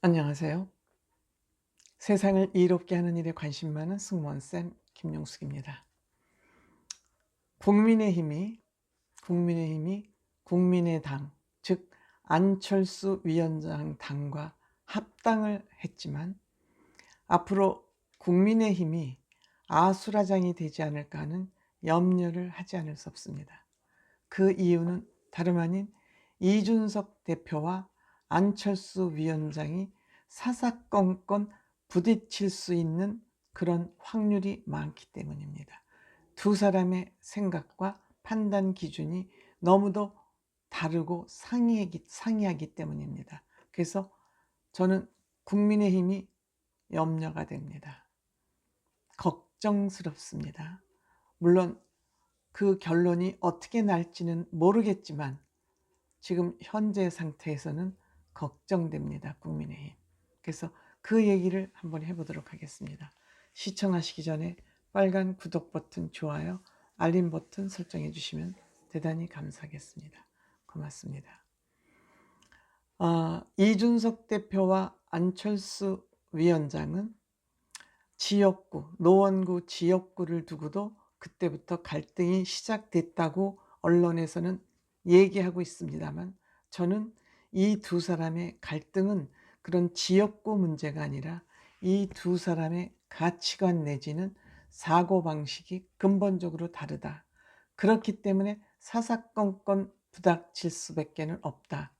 안녕하세요. 세상을 이롭게 하는 일에 관심 많은 승무원쌤 김용숙입니다. 국민의힘이 국민의당, 즉 안철수 위원장 당과 합당을 했지만 앞으로 국민의힘이 아수라장이 되지 않을까 하는 염려를 하지 않을 수 없습니다. 그 이유는 다름 아닌 이준석 대표와 안철수 위원장이 사사건건 부딪힐 수 있는 그런 확률이 많기 때문입니다. 두 사람의 생각과 판단 기준이 너무도 다르고 상이하기 때문입니다. 그래서 저는 국민의힘이 염려가 됩니다. 걱정스럽습니다. 물론 그 결론이 어떻게 날지는 모르겠지만 지금 현재 상태에서는 걱정됩니다. 국민의힘. 그래서 그 얘기를 한번 해보도록 하겠습니다. 시청하시기 전에 빨간 구독 버튼, 좋아요, 알림 버튼 설정해 주시면 대단히 감사하겠습니다. 고맙습니다. 이준석 대표와 안철수 위원장은 지역구, 노원구 지역구를 두고도 그때부터 갈등이 시작됐다고 언론에서는 얘기하고 있습니다만, 저는 이 두 사람의 갈등은 그런 지역구 문제가 아니라 이 두 사람의 가치관 내지는 사고방식이 근본적으로 다르다. 그렇기 때문에 사사건건 부닥칠 수밖에 없다.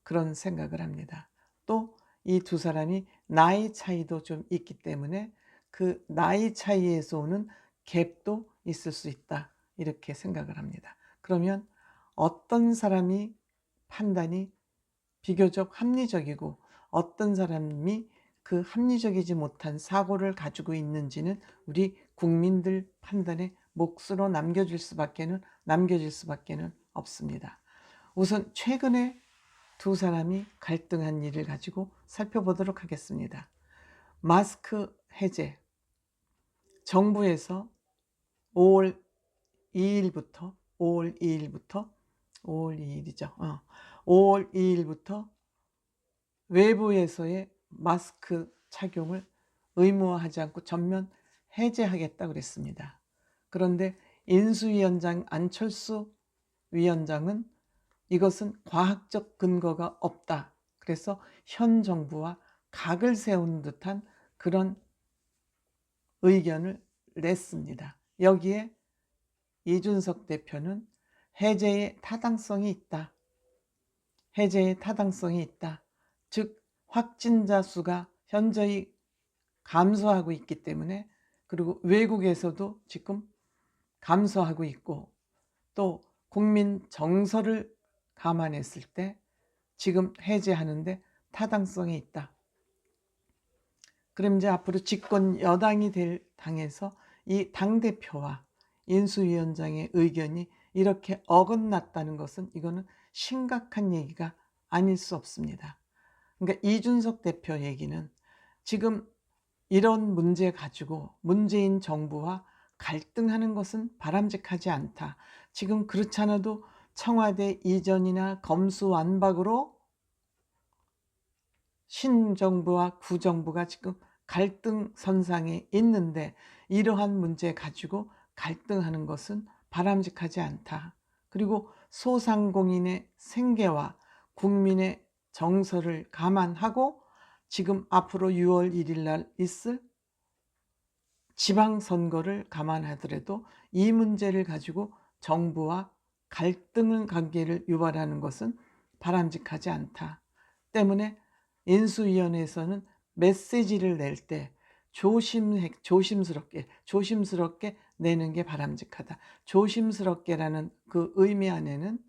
그런 생각을 합니다. 또 이 두 사람이 나이 차이도 좀 있기 때문에 그 나이 차이에서 오는 갭도 있을 수 있다. 이렇게 생각을 합니다. 그러면 어떤 사람이 판단이 비교적 합리적이고 어떤 사람이 그 합리적이지 못한 사고를 가지고 있는지는 우리 국민들 판단의 몫으로 남겨질 수밖에 없습니다. 우선 최근에 두 사람이 갈등한 일을 가지고 살펴보도록 하겠습니다. 마스크 해제. 정부에서 5월 2일부터 5월 2일이죠. 5월 2일부터 외부에서의 마스크 착용을 의무화하지 않고 전면 해제하겠다 그랬습니다. 그런데 인수위원장 안철수 위원장은 이것은 과학적 근거가 없다. 그래서 현 정부와 각을 세우는 듯한 그런 의견을 냈습니다. 여기에 이준석 대표는 해제의 타당성이 있다. 해제의 타당성이 있다. 즉 확진자 수가 현저히 감소하고 있기 때문에, 그리고 외국에서도 지금 감소하고 있고, 또 국민 정서를 감안했을 때 지금 해제하는데 타당성이 있다. 그럼 이제 앞으로 집권 여당이 될 당에서 이 당대표와 인수위원장의 의견이 이렇게 어긋났다는 것은 이거는 심각한 얘기가 아닐 수 없습니다. 그러니까 이준석 대표 얘기는 지금 이런 문제 가지고 문재인 정부와 갈등하는 것은 바람직하지 않다. 지금 그렇지 않아도 청와대 이전이나 검수완박으로 신정부와 구정부가 지금 갈등 선상에 있는데 이러한 문제 가지고 갈등하는 것은 바람직하지 않다. 그리고 소상공인의 생계와 국민의 정서를 감안하고 지금 앞으로 6월 1일 날 있을 지방선거를 감안하더라도 이 문제를 가지고 정부와 갈등 관계를 유발하는 것은 바람직하지 않다. 때문에 인수위원회에서는 메시지를 낼 때 조심스럽게 내는 게 바람직하다. 조심스럽게라는 그 의미 안에는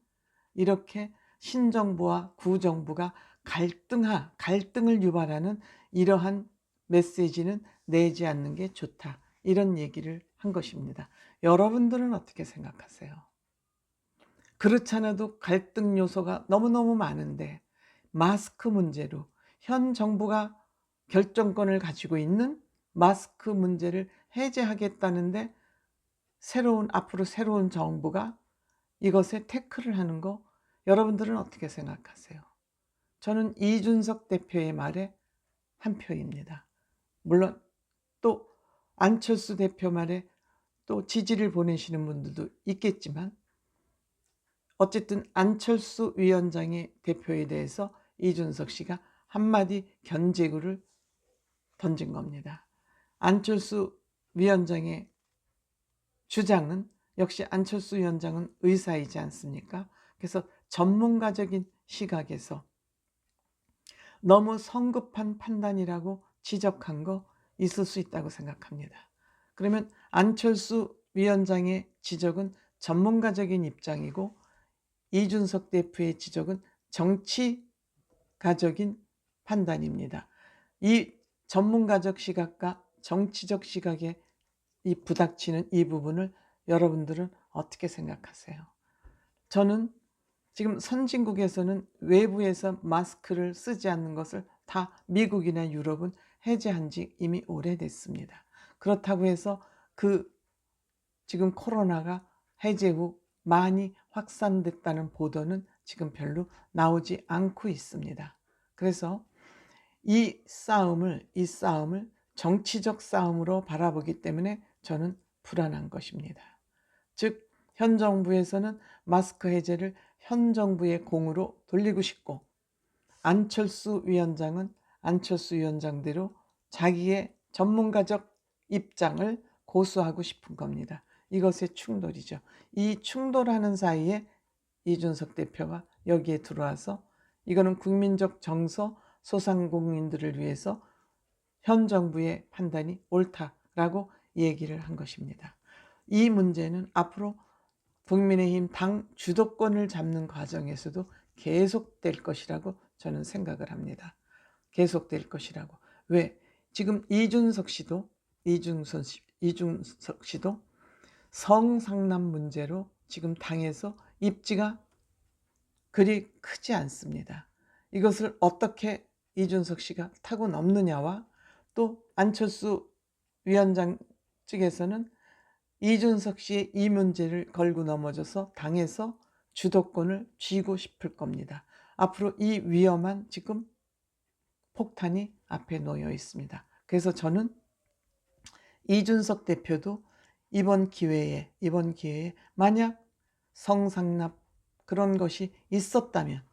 이렇게 신정부와 구정부가 갈등을 유발하는 이러한 메시지는 내지 않는 게 좋다. 이런 얘기를 한 것입니다. 여러분들은 어떻게 생각하세요? 그렇지 않아도 갈등 요소가 너무너무 많은데 마스크 문제로 현 정부가 결정권을 가지고 있는 마스크 문제를 해제하겠다는데 앞으로 새로운 정부가 이것에 태클을 하는 거, 여러분들은 어떻게 생각하세요? 저는 이준석 대표의 말에 한 표입니다. 물론 또 안철수 대표 말에 또 지지를 보내시는 분들도 있겠지만 어쨌든 안철수 위원장의 대표에 대해서 이준석 씨가 한마디 견제구를 던진 겁니다. 안철수 위원장의 주장은 역시 안철수 위원장은 의사이지 않습니까? 그래서 전문가적인 시각에서 너무 성급한 판단이라고 지적한 거 있을 수 있다고 생각합니다. 그러면 안철수 위원장의 지적은 전문가적인 입장이고 이준석 대표의 지적은 정치가적인 판단입니다. 이 전문가적 시각과 정치적 시각에 이 부닥치는 이 부분을 여러분들은 어떻게 생각하세요? 저는 지금 선진국에서는 외부에서 마스크를 쓰지 않는 것을 다 미국이나 유럽은 해제한 지 이미 오래됐습니다. 그렇다고 해서 지금 코로나가 해제 후 많이 확산됐다는 보도는 지금 별로 나오지 않고 있습니다. 그래서 이 싸움을 정치적 싸움으로 바라보기 때문에 저는 불안한 것입니다. 즉 현 정부에서는 마스크 해제를 현 정부의 공으로 돌리고 싶고 안철수 위원장은 안철수 위원장대로 자기의 전문가적 입장을 고수하고 싶은 겁니다. 이것의 충돌이죠. 이 충돌하는 사이에 이준석 대표가 여기에 들어와서 이거는 국민적 정서, 소상공인들을 위해서 현 정부의 판단이 옳다라고 얘기를 한 것입니다. 이 문제는 앞으로 국민의힘 당 주도권을 잡는 과정에서도 계속될 것이라고 저는 생각을 합니다. 계속될 것이라고. 왜? 지금 이준석 씨도 성상남 문제로 지금 당에서 입지가 그리 크지 않습니다. 이것을 어떻게 이준석 씨가 타고 넘느냐와 또 안철수 위원장 측에서는 이준석 씨의 이 문제를 걸고 넘어져서 당에서 주도권을 쥐고 싶을 겁니다. 앞으로 이 위험한 지금 폭탄이 앞에 놓여 있습니다. 그래서 저는 이준석 대표도 이번 기회에 만약 성상납 그런 것이 있었다면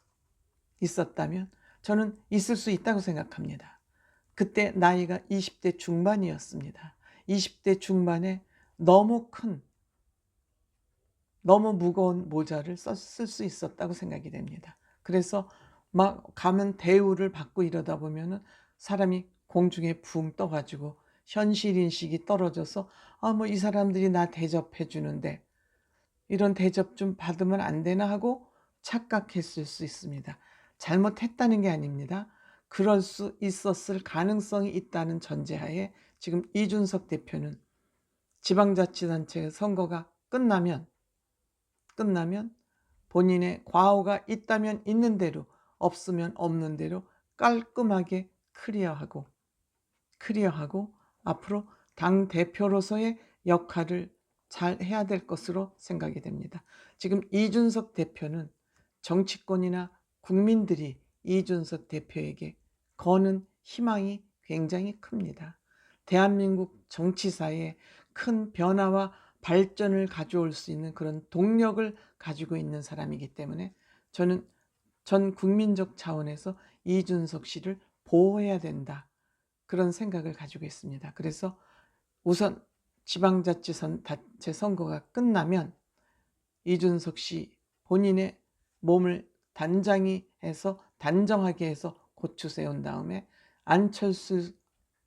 저는 있을 수 있다고 생각합니다. 그때 나이가 20대 중반이었습니다. 20대 중반에 너무 무거운 모자를 썼을 수 있었다고 생각이 됩니다. 그래서 막 가면 대우를 받고 이러다 보면은 사람이 공중에 붕 떠가지고 현실인식이 떨어져서 뭐 이 사람들이 나 대접해 주는데 이런 대접 좀 받으면 안 되나 하고 착각했을 수 있습니다. 잘못했다는 게 아닙니다. 그럴 수 있었을 가능성이 있다는 전제하에 지금 이준석 대표는 지방자치단체 선거가 끝나면 본인의 과오가 있다면 있는 대로 없으면 없는 대로 깔끔하게 클리어하고 앞으로 당대표로서의 역할을 잘 해야 될 것으로 생각이 됩니다. 지금 이준석 대표는 정치권이나 국민들이 이준석 대표에게 거는 희망이 굉장히 큽니다. 대한민국 정치사에 큰 변화와 발전을 가져올 수 있는 그런 동력을 가지고 있는 사람이기 때문에 저는 전 국민적 차원에서 이준석 씨를 보호해야 된다. 그런 생각을 가지고 있습니다. 그래서 우선 지방자치단체 선거가 끝나면 이준석 씨 본인의 몸을 단정하게 해서 고추 세운 다음에 안철수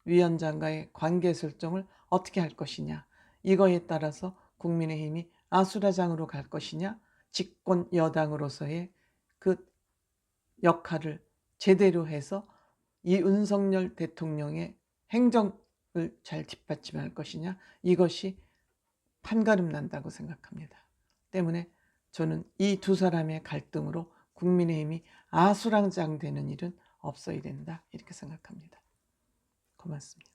위원장과의 관계 설정을 어떻게 할 것이냐, 이거에 따라서 국민의힘이 아수라장으로 갈 것이냐, 집권 여당으로서의 그 역할을 제대로 해서 이 윤석열 대통령의 행정을 잘 뒷받침할 것이냐, 이것이 판가름 난다고 생각합니다. 때문에 저는 이 두 사람의 갈등으로 국민의힘이 아수라장되는 일은 없어야 된다, 이렇게 생각합니다. 고맙습니다.